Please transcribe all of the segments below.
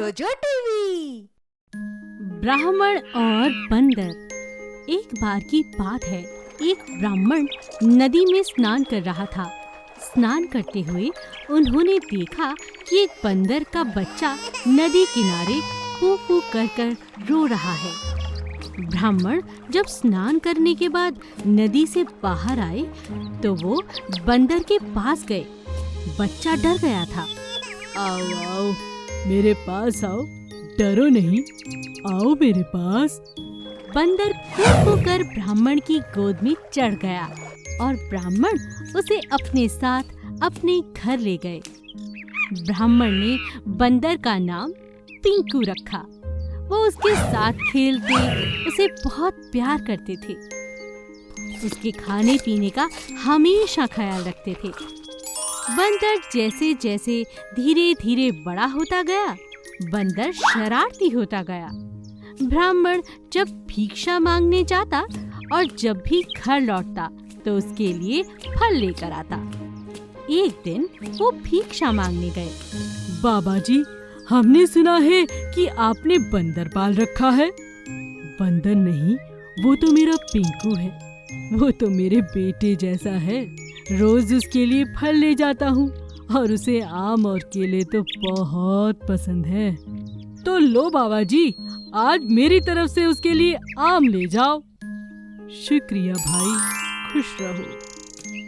जोजो टीवी। ब्राह्मण और बंदर। एक बार की बात है, एक ब्राह्मण नदी में स्नान कर रहा था। स्नान करते हुए उन्होंने देखा कि एक बंदर का बच्चा नदी किनारे कू कू कर कर रो रहा है। ब्राह्मण जब स्नान करने के बाद नदी से बाहर आए तो वो बंदर के पास गए। बच्चा डर गया था। आओ आओ, मेरे पास आओ, डरो नहीं, आओ मेरे पास। बंदर कूद कर ब्राह्मण की गोद में चढ़ गया और ब्राह्मण उसे अपने साथ अपने घर ले गए। ब्राह्मण ने बंदर का नाम पिंकू रखा। वो उसके साथ खेलते, उसे बहुत प्यार करते थे। उसके खाने पीने का हमेशा ख्याल रखते थे। बंदर जैसे जैसे धीरे धीरे बड़ा होता गया, बंदर शरारती होता गया। ब्राह्मण जब भिक्षा मांगने जाता और जब भी घर लौटता तो उसके लिए फल लेकर आता। एक दिन वो भिक्षा मांगने गए। बाबा जी, हमने सुना है कि आपने बंदर पाल रखा है। बंदर नहीं, वो तो मेरा पिंकू है। वो तो मेरे बेटे जैसा है। रोज उसके लिए फल ले जाता हूँ और उसे आम और केले तो बहुत पसंद है। तो लो बाबा जी, आज मेरी तरफ से उसके लिए आम ले जाओ। शुक्रिया भाई, खुश रहो।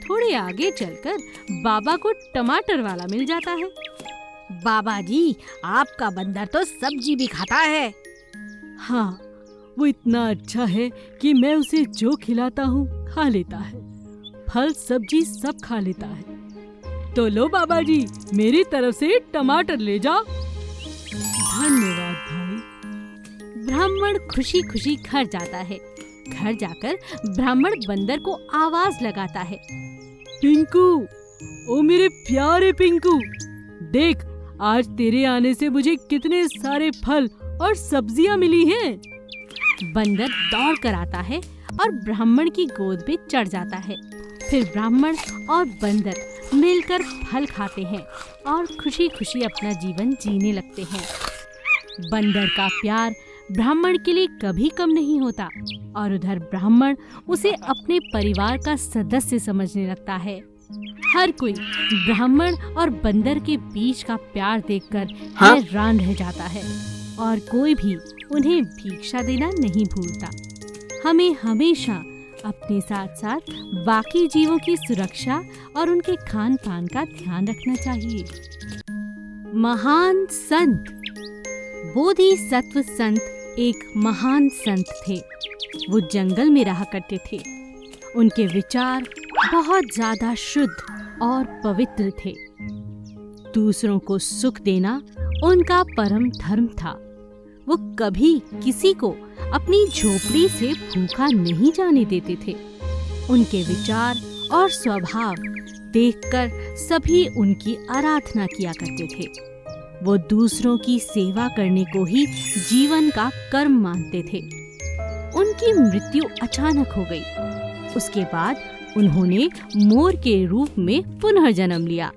थोड़े आगे चलकर बाबा को टमाटर वाला मिल जाता है। बाबा जी, आपका बंदर तो सब्जी भी खाता है। हाँ, वो इतना अच्छा है कि मैं उसे जो खिलाता हूँ खा लेता है। फल सब्जी सब खा लेता है। तो लो बाबा जी, मेरी तरफ से टमाटर ले जाओ। धन्यवाद भाई। ब्राह्मण खुशी खुशी घर जाता है। घर जाकर ब्राह्मण बंदर को आवाज लगाता है। पिंकू, ओ मेरे प्यारे पिंकू, देख आज तेरे आने से मुझे कितने सारे फल और सब्जियां मिली हैं। बंदर दौड़ कर आता है और ब्राह्मण की गोद में चढ़ जाता है। फिर ब्राह्मण और बंदर मिलकर फल खाते हैं और खुशी खुशी अपना जीवन जीने लगते हैं। बंदर का प्यार ब्राह्मण के लिए कभी कम नहीं होता और उधर ब्राह्मण उसे अपने परिवार का सदस्य समझने लगता है। हर कोई ब्राह्मण और बंदर के बीच का प्यार देखकर हैरान रह जाता है और कोई भी उन्हें भिक्षा देना नहीं भूलता। हमें हमेशा अपने साथ साथ बाकी जीवों की सुरक्षा और उनके खान पान का ध्यान रखना चाहिए। महान संत। बोधिसत्व संत एक महान संत थे। वो जंगल में रहा करते थे। उनके विचार बहुत ज्यादा शुद्ध और पवित्र थे। दूसरों को सुख देना उनका परम धर्म था। वो कभी किसी को अपनी झोपड़ी से भूखा नहीं जाने देते थे। उनके विचार और स्वभाव देखकर सभी उनकी आराधना किया करते थे। वो दूसरों की सेवा करने को ही जीवन का कर्म मानते थे। उनकी मृत्यु अचानक हो गई। उसके बाद उन्होंने मोर के रूप में पुनः जन्म लिया।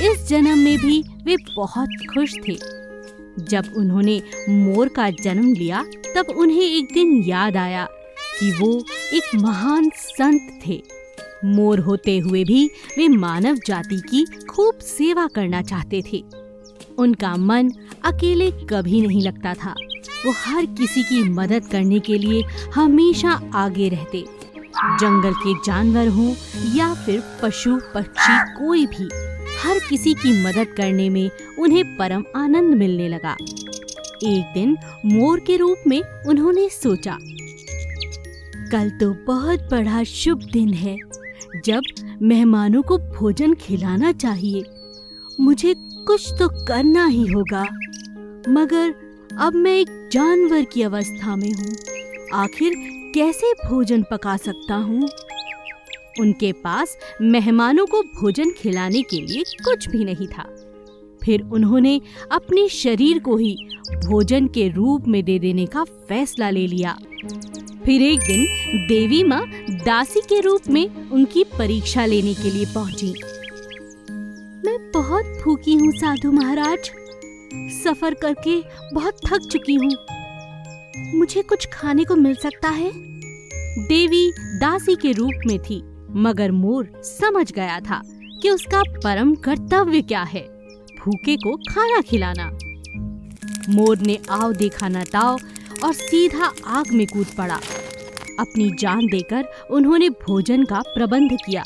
इस जन्म में भी वे बहुत खुश थे। जब उन्होंने मोर का जन्म लिया तब उन्हें एक दिन याद आया कि वो एक महान संत थे। मोर होते हुए भी वे मानव जाति की खूब सेवा करना चाहते थे। उनका मन अकेले कभी नहीं लगता था। वो हर किसी की मदद करने के लिए हमेशा आगे रहते। जंगल के जानवर हों या फिर पशु पक्षी, कोई भी हर किसी की मदद करने में उन्हें परम आनंद मिलने लगा। एक दिन मोर के रूप में उन्होंने सोचा, कल तो बहुत बड़ा शुभ दिन है जब मेहमानों को भोजन खिलाना चाहिए। मुझे कुछ तो करना ही होगा, मगर अब मैं एक जानवर की अवस्था में हूँ। आखिर कैसे भोजन पका सकता हूँ? उनके पास मेहमानों को भोजन खिलाने के लिए कुछ भी नहीं था। फिर उन्होंने अपने शरीर को ही भोजन के रूप में दे देने का फैसला ले लिया। फिर एक दिन देवी माँ दासी के रूप में उनकी परीक्षा लेने के लिए पहुंची। मैं बहुत भूखी हूँ साधु महाराज, सफर करके बहुत थक चुकी हूँ। मुझे कुछ खाने को मिल सकता है? देवी दासी के रूप में थी, मगर मोर समझ गया था कि उसका परम कर्तव्य क्या है, भूखे को खाना खिलाना। मोर ने आव देखा न ताव और सीधा आग में कूद पड़ा। अपनी जान देकर उन्होंने भोजन का प्रबंध किया।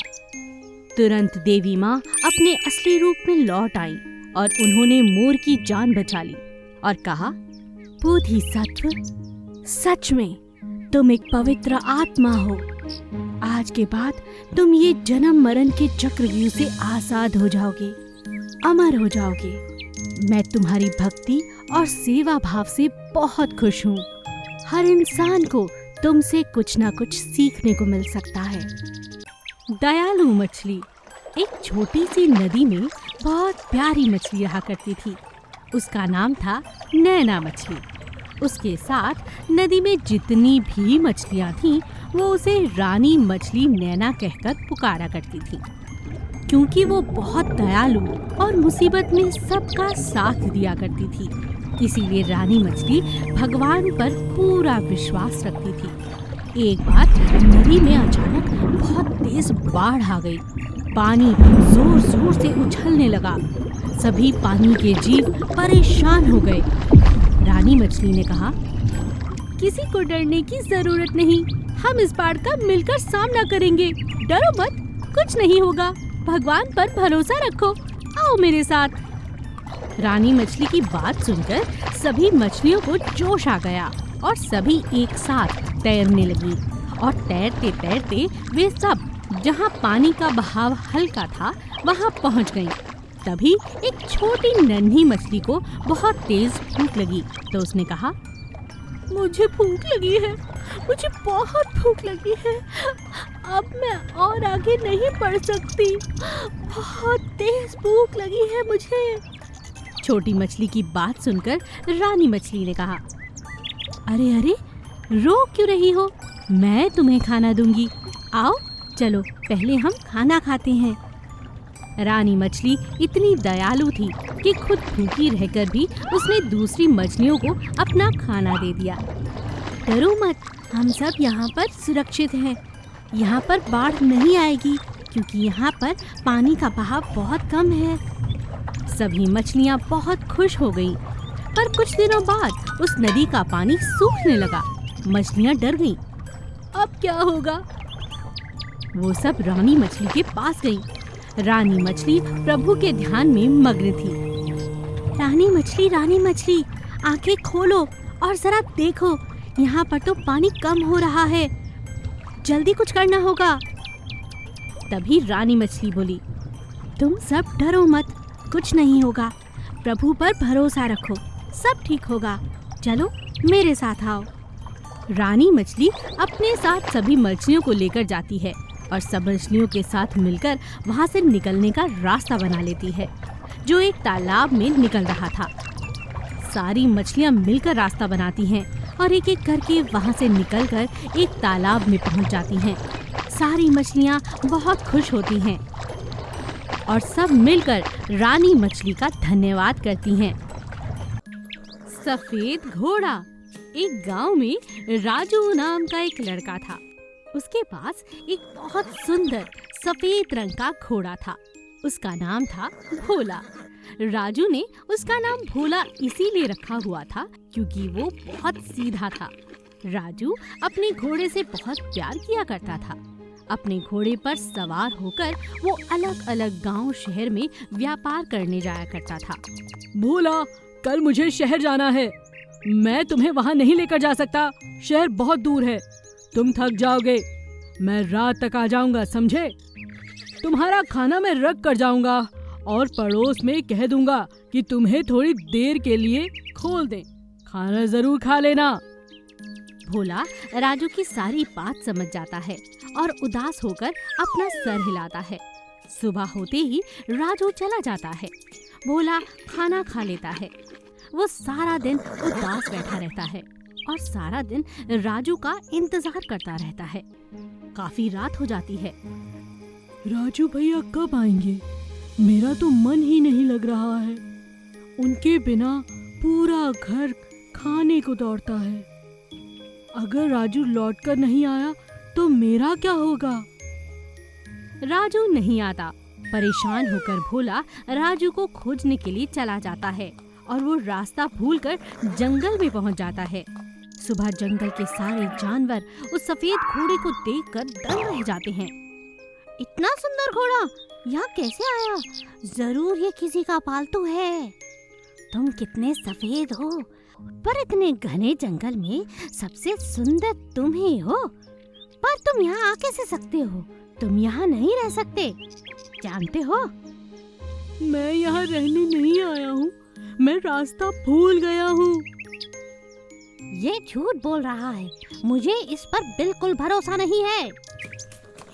तुरंत देवी माँ अपने असली रूप में लौट आई और उन्होंने मोर की जान बचा ली और कहा, बोधिसत्व, सच में तुम एक पवित्र आत्मा हो। आज के बाद तुम ये जन्म मरण के चक्रव्यूह से आजाद हो जाओगे, अमर हो जाओगे। मैं तुम्हारी भक्ति और सेवा भाव से बहुत खुश हूँ। हर इंसान को तुमसे कुछ ना कुछ सीखने को मिल सकता है। दयालु मछली। एक छोटी सी नदी में बहुत प्यारी मछली रहा करती थी। उसका नाम था नैना मछली। उसके साथ नदी में जितनी भी मछलियाँ थीं, वो उसे रानी मछली नैना कहकर पुकारा करती थी, क्योंकि वो बहुत दयालु और मुसीबत में सबका साथ दिया करती थी। इसीलिए रानी मछली भगवान पर पूरा विश्वास रखती थी। एक बार नदी में अचानक बहुत तेज बाढ़ आ गई। पानी जोर जोर से उछलने लगा। सभी पानी के जीव परेशान हो गए। रानी मछली ने कहा, किसी को डरने की जरूरत नहीं, हम इस बाढ़ का मिलकर सामना करेंगे। डरो मत, कुछ नहीं होगा, भगवान पर भरोसा रखो, आओ मेरे साथ। रानी मछली की बात सुनकर सभी मछलियों को जोश आ गया और सभी एक साथ तैरने लगी। और तैरते तैरते वे सब जहाँ पानी का बहाव हल्का था वहाँ पहुँच गईं। तभी एक छोटी नन्ही मछली को बहुत तेज भूख लगी, तो उसने कहा, मुझे भूख लगी है, मुझे बहुत भूख लगी है, अब मैं और आगे नहीं बढ़ सकती, बहुत तेज भूख लगी है मुझे। छोटी मछली की बात सुनकर रानी मछली ने कहा, अरे अरे, रो क्यों रही हो, मैं तुम्हें खाना दूंगी, आओ चलो पहले हम खाना खाते हैं। रानी मछली इतनी दयालु थी कि खुद भूखी रहकर भी उसने दूसरी मछलियों को अपना खाना दे दिया। डरो मत, हम सब यहाँ पर सुरक्षित हैं। यहाँ पर बाढ़ नहीं आएगी क्योंकि यहाँ पर पानी का बहाव बहुत कम है। सभी मछलियाँ बहुत खुश हो गईं। पर कुछ दिनों बाद उस नदी का पानी सूखने लगा। मछलियाँ डर गईं। अब क्या होगा? वो सब रानी मछली के पास गईं। रानी मछली प्रभु के ध्यान में मग्न थी। रानी मछली, आंखें खोलो और जरा देखो, यहाँ पर तो पानी कम हो रहा है, जल्दी कुछ करना होगा। तभी रानी मछली बोली, तुम सब डरो मत, कुछ नहीं होगा, प्रभु पर भरोसा रखो, सब ठीक होगा, चलो मेरे साथ आओ। रानी मछली अपने साथ सभी मछलियों को लेकर जाती है और सब मछलियों के साथ मिलकर वहाँ से निकलने का रास्ता बना लेती है, जो एक तालाब में निकल रहा था। सारी मछलियाँ मिलकर रास्ता बनाती हैं और एक एक करके वहाँ से निकलकर एक तालाब में पहुँच जाती हैं। सारी मछलियाँ बहुत खुश होती हैं और सब मिलकर रानी मछली का धन्यवाद करती हैं। सफेद घोड़ा। एक गांव में राजू नाम का एक लड़का था। उसके पास एक बहुत सुंदर सफेद रंग का घोड़ा था। उसका नाम था भोला। राजू ने उसका नाम भोला इसीलिए रखा हुआ था क्योंकि वो बहुत सीधा था। राजू अपने घोड़े से बहुत प्यार किया करता था। अपने घोड़े पर सवार होकर वो अलग अलग गांव शहर में व्यापार करने जाया करता था। भोला, कल मुझे शहर जाना है, मैं तुम्हें वहाँ नहीं लेकर जा सकता, शहर बहुत दूर है, तुम थक जाओगे, मैं रात तक आ जाऊंगा, समझे? तुम्हारा खाना मैं रख कर जाऊंगा और पड़ोस में कह दूंगा कि तुम्हें थोड़ी देर के लिए खोल दें, खाना जरूर खा लेना। भोला राजू की सारी बात समझ जाता है और उदास होकर अपना सर हिलाता है। सुबह होते ही राजू चला जाता है। भोला खाना खा लेता है। वो सारा दिन उदास बैठा रहता है और सारा दिन राजू का इंतजार करता रहता है। काफी रात हो जाती है। राजू भैया कब आएंगे? मेरा तो मन ही नहीं लग रहा है। उनके बिना पूरा घर खाने को दौड़ता है। अगर राजू लौटकर नहीं आया तो मेरा क्या होगा? राजू नहीं आता। परेशान होकर भोला राजू को खोजने के लिए चला जाता है और वो रास्ता भूलकर जंगल में पहुंच जाता है। सुबह जंगल के सारे जानवर उस सफेद घोड़े को देखकर दंग रह जाते हैं। इतना सुंदर घोड़ा यहाँ कैसे आया? जरूर ये किसी का पालतू है। तुम कितने सफेद हो, पर इतने घने जंगल में सबसे सुंदर तुम ही हो। पर तुम यहाँ आ कैसे सकते हो? तुम यहाँ नहीं रह सकते, जानते हो? मैं यहाँ रहने नहीं आया हूँ, मैं रास्ता भूल गया हूँ। ये झूठ बोल रहा है, मुझे इस पर बिल्कुल भरोसा नहीं है।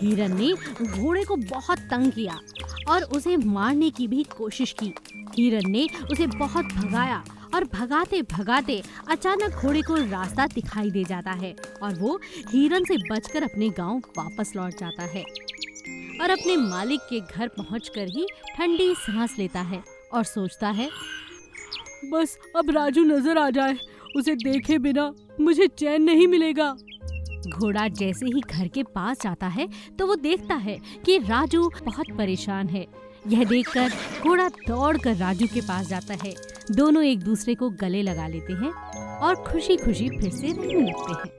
हिरन ने घोड़े को बहुत तंग किया और उसे मारने की भी कोशिश की। हिरन ने उसे बहुत भगाया और भगाते भगाते अचानक घोड़े को रास्ता दिखाई दे जाता है और वो हिरन से बचकर अपने गांव वापस लौट जाता है और अपने मालिक के घर पहुंचकर ही ठंडी सांस लेता है और सोचता है, बस अब राजू नजर आ जाए, उसे देखे बिना मुझे चैन नहीं मिलेगा। घोड़ा जैसे ही घर के पास जाता है तो वो देखता है कि राजू बहुत परेशान है। यह देखकर घोड़ा दौड़कर राजू के पास जाता है। दोनों एक दूसरे को गले लगा लेते हैं और खुशी खुशी फिर से रहने लगते हैं।